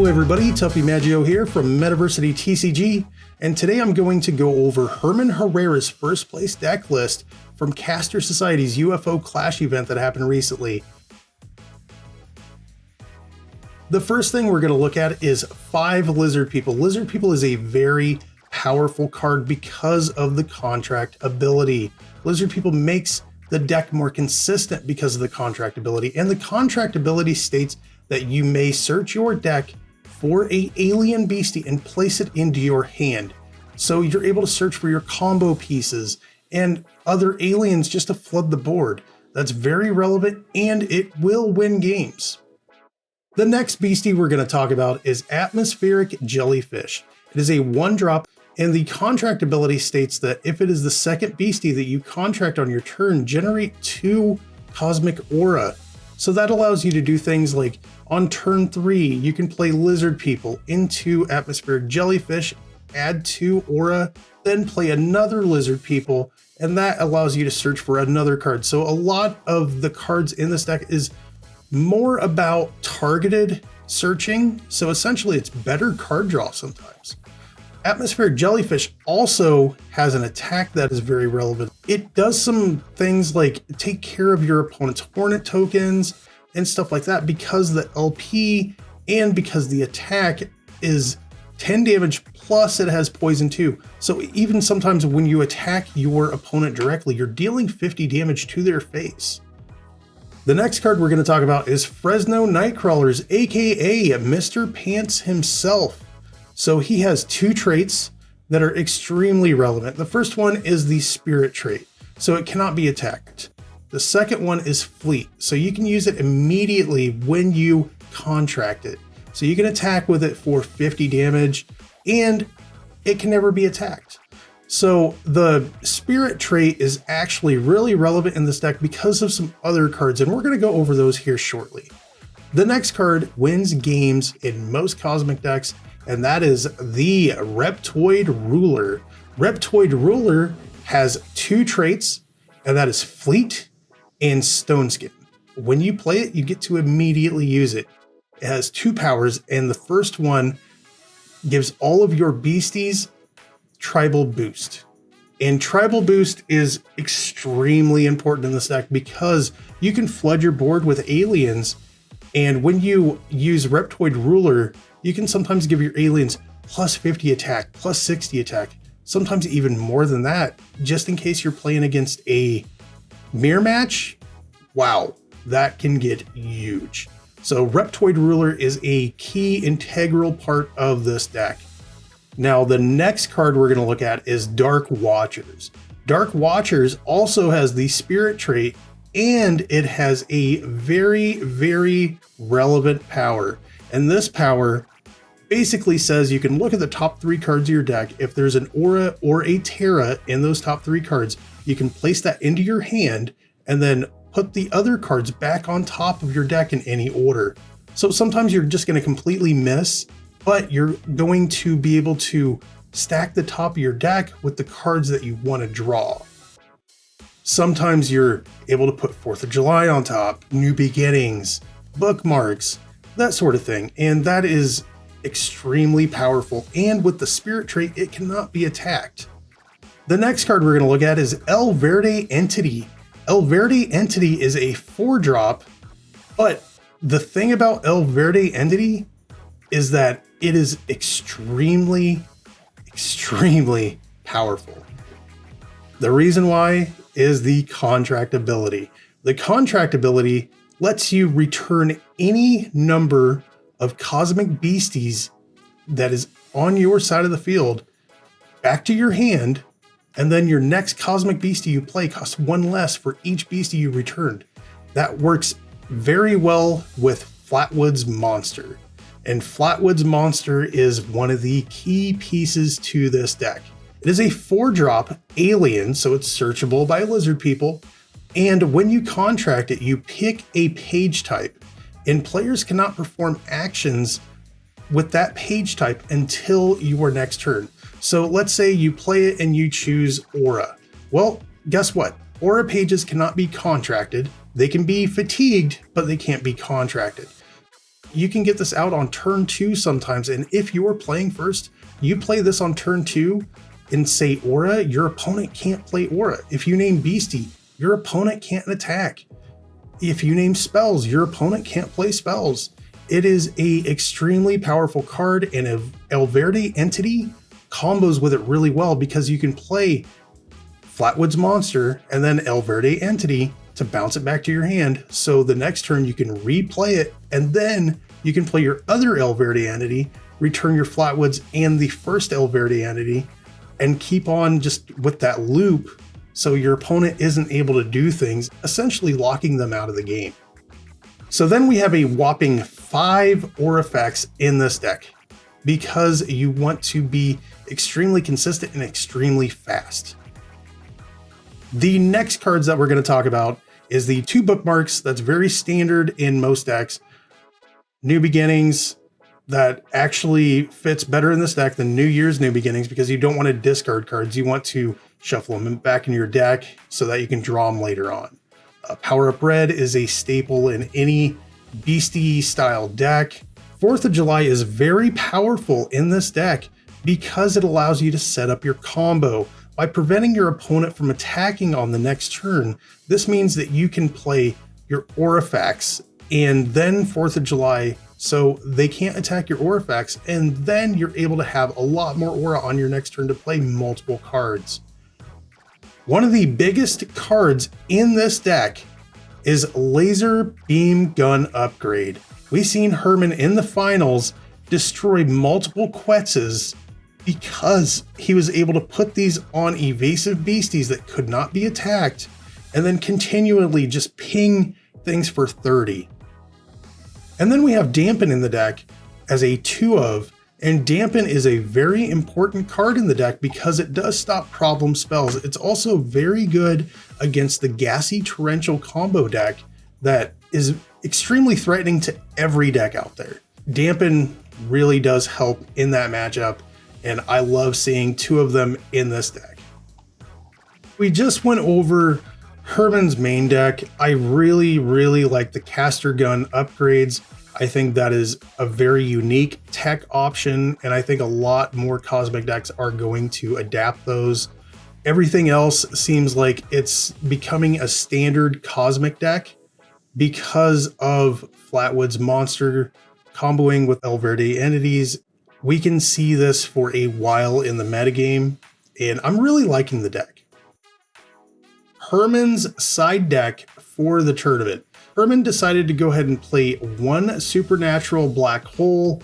Hello everybody, Tuffy Maggio here from Metaversity TCG, and today I'm going to go over Herman Herrera's first place deck list from Caster Society's UFO Clash event that happened recently. The first thing we're going to look at is 5 Lizard People. Lizard People is a very powerful card because of the contract ability. Lizard People makes the deck more consistent because of the contract ability, and the contract ability states that you may search your deck for an alien beastie and place it into your hand. So you're able to search for your combo pieces and other aliens just to flood the board. That's very relevant and it will win games. The next beastie we're going to talk about is Atmospheric Jellyfish. It is a 1-drop, and the contract ability states that if it is the second beastie that you contract on your turn, generate 2 Cosmic Aura. So that allows you to do things like on turn 3, you can play Lizard People into Atmospheric Jellyfish, add 2 Aura, then play another Lizard People, and that allows you to search for another card. So a lot of the cards in this deck is more about targeted searching. So essentially it's better card draw sometimes. Atmospheric Jellyfish also has an attack that is very relevant. It does some things like take care of your opponent's Hornet tokens and stuff like that because the LP and because the attack is 10 damage plus it has poison too. So even sometimes when you attack your opponent directly, you're dealing 50 damage to their face. The next card we're going to talk about is Fresno Nightcrawlers, aka Mr. Pants himself. So he has 2 traits that are extremely relevant. The first one is the Spirit trait, so it cannot be attacked. The second one is Fleet, so you can use it immediately when you contract it. So you can attack with it for 50 damage, and it can never be attacked. So the Spirit trait is actually really relevant in this deck because of some other cards, and we're going to go over those here shortly. The next card wins games in most Cosmic decks, and that is the Reptoid Ruler. Reptoid Ruler has 2 traits, and that is Fleet and Stone Skin. When you play it, you get to immediately use it. It has 2 powers, and the first one gives all of your beasties Tribal Boost. And Tribal Boost is extremely important in this deck because you can flood your board with aliens, and when you use Reptoid Ruler, you can sometimes give your aliens plus 50 attack, plus 60 attack, sometimes even more than that, just in case you're playing against a mirror match. Wow, that can get huge. So Reptoid Ruler is a key integral part of this deck. Now, the next card we're going to look at is Dark Watchers. Dark Watchers also has the Spirit trait, and it has a very, very relevant power. And this power basically says you can look at the top 3 cards of your deck. If there's an Aura or a Terra in those top 3 cards, you can place that into your hand and then put the other cards back on top of your deck in any order. So sometimes you're just going to completely miss, but you're going to be able to stack the top of your deck with the cards that you want to draw. Sometimes you're able to put 4th of July on top, New Beginnings, Bookmarks, that sort of thing. And that is extremely powerful. And with the Spirit trait, it cannot be attacked. The next card we're going to look at is El Verde Entity. El Verde Entity is a 4-drop, but the thing about El Verde Entity is that it is extremely, extremely powerful. The reason why is the contract ability. The contract ability lets you return any number of cosmic beasties that is on your side of the field back to your hand, and then your next cosmic beastie you play costs 1 less for each beastie you returned. That works very well with Flatwoods Monster, and Flatwoods Monster is one of the key pieces to this deck. It is a 4-drop alien, so it's searchable by Lizard People, and when you contract it, you pick a page type, and players cannot perform actions with that page type until your next turn. So let's say you play it and you choose Aura. Well, guess what? Aura pages cannot be contracted. They can be fatigued, but they can't be contracted. You can get this out on turn 2 sometimes, and if you're playing first, you play this on turn 2 and say Aura, your opponent can't play Aura. If you name Beastie, your opponent can't attack. If you name spells, your opponent can't play spells. It is a extremely powerful card, and El Verde Entity combos with it really well because you can play Flatwoods Monster and then El Verde Entity to bounce it back to your hand. So the next turn you can replay it, and then you can play your other El Verde Entity, return your Flatwoods and the first El Verde Entity, and keep on just with that loop so your opponent isn't able to do things, essentially locking them out of the game. So then we have a whopping 5 aura effects in this deck because you want to be extremely consistent and extremely fast. The next cards that we're going to talk about is the 2 bookmarks. That's very standard in most decks. New Beginnings, that actually fits better in this deck than New Year's New Beginnings because you don't want to discard cards. You want to shuffle them back into your deck so that you can draw them later on. Power Up Red is a staple in any Beastie style deck. 4th of July is very powerful in this deck because it allows you to set up your combo. By preventing your opponent from attacking on the next turn, this means that you can play your Aurifacts and then 4th of July so they can't attack your Aurifacts, and then you're able to have a lot more aura on your next turn to play multiple cards. One of the biggest cards in this deck is Laser Beam Gun Upgrade. We've seen Herman in the finals destroy multiple Quetzes because he was able to put these on evasive beasties that could not be attacked and then continually just ping things for 30. And then we have Dampen in the deck as a 2 of, and Dampen is a very important card in the deck because it does stop problem spells. It's also very good against the Gassy Torrential combo deck that is extremely threatening to every deck out there. Dampen really does help in that matchup, and I love seeing 2 of them in this deck. We just went over Herman's main deck. I really like the caster gun upgrades. I think that is a very unique tech option, and I think a lot more cosmic decks are going to adapt those. Everything else seems like it's becoming a standard cosmic deck because of Flatwoods Monster comboing with El Verde Entities. We can see this for a while in the metagame, and I'm really liking the deck. Herman's side deck for the tournament. Herman decided to go ahead and play 1 Supernatural Black Hole.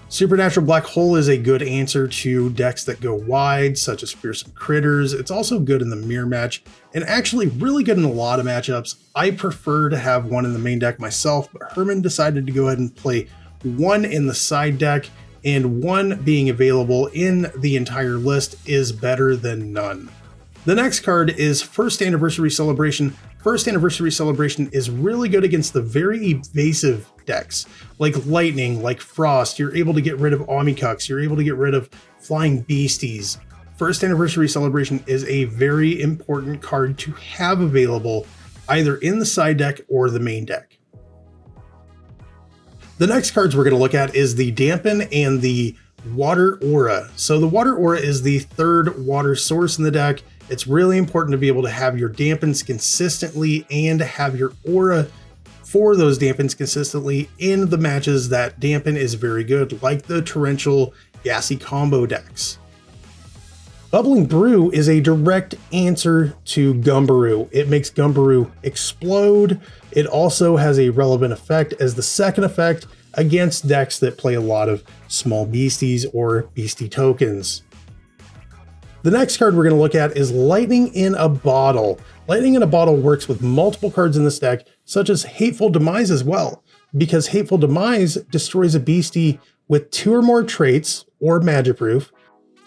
Supernatural Black Hole is a good answer to decks that go wide, such as Fearsome Critters. It's also good in the mirror match, and actually really good in a lot of matchups. I prefer to have 1 in the main deck myself, but Herman decided to go ahead and play 1 in the side deck, and 1 being available in the entire list is better than none. The next card is First Anniversary Celebration. First Anniversary Celebration is really good against the very evasive decks, like Lightning, like Frost. You're able to get rid of Omikucks. You're able to get rid of Flying Beasties. First Anniversary Celebration is a very important card to have available either in the side deck or the main deck. The next cards we're going to look at is the Dampen and the Water Aura. So the Water Aura is the 3rd water source in the deck. It's really important to be able to have your Dampens consistently and have your aura for those Dampens consistently in the matches that Dampen is very good, like the Torrential Gassy combo decks. Bubbling Brew is a direct answer to Gumberoo. It makes Gumberoo explode. It also has a relevant effect as the second effect against decks that play a lot of small beasties or beastie tokens. The next card we're going to look at is Lightning in a Bottle. Lightning in a Bottle works with multiple cards in this deck, such as Hateful Demise as well, because Hateful Demise destroys a beastie with 2 or more traits or magic proof.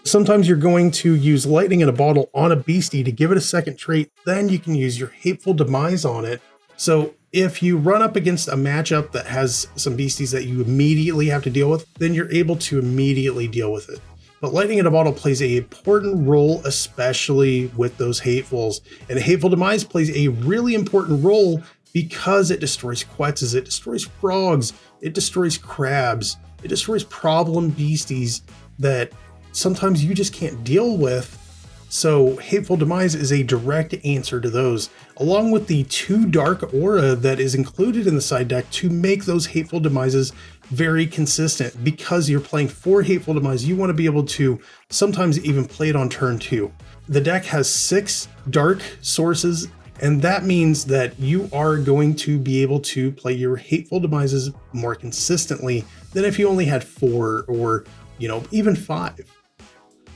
Sometimes you're going to use Lightning in a Bottle on a beastie to give it a second trait, then you can use your Hateful Demise on it. So if you run up against a matchup that has some beasties that you immediately have to deal with, then you're able to immediately deal with it. But Lightning in a Bottle plays an important role, especially with those Hatefuls. And Hateful Demise plays a really important role because it destroys quetzes, it destroys frogs, it destroys crabs, it destroys problem beasties that sometimes you just can't deal with. So Hateful Demise is a direct answer to those, along with the 2 dark aura that is included in the side deck to make those Hateful Demises very consistent. Because you're playing 4 Hateful Demise, you want to be able to sometimes even play it on turn 2. The deck has 6 dark sources, and that means that you are going to be able to play your Hateful Demises more consistently than if you only had 4 or, even 5.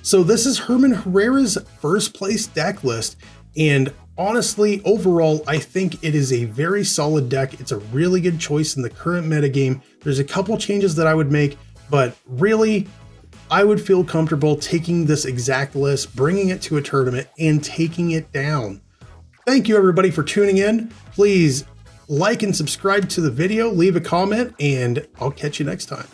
So this is Herman Herrera's first place deck list, and honestly, overall, I think it is a very solid deck. It's a really good choice in the current metagame. There's a couple changes that I would make, but really, I would feel comfortable taking this exact list, bringing it to a tournament, and taking it down. Thank you everybody for tuning in. Please like and subscribe to the video, leave a comment, and I'll catch you next time.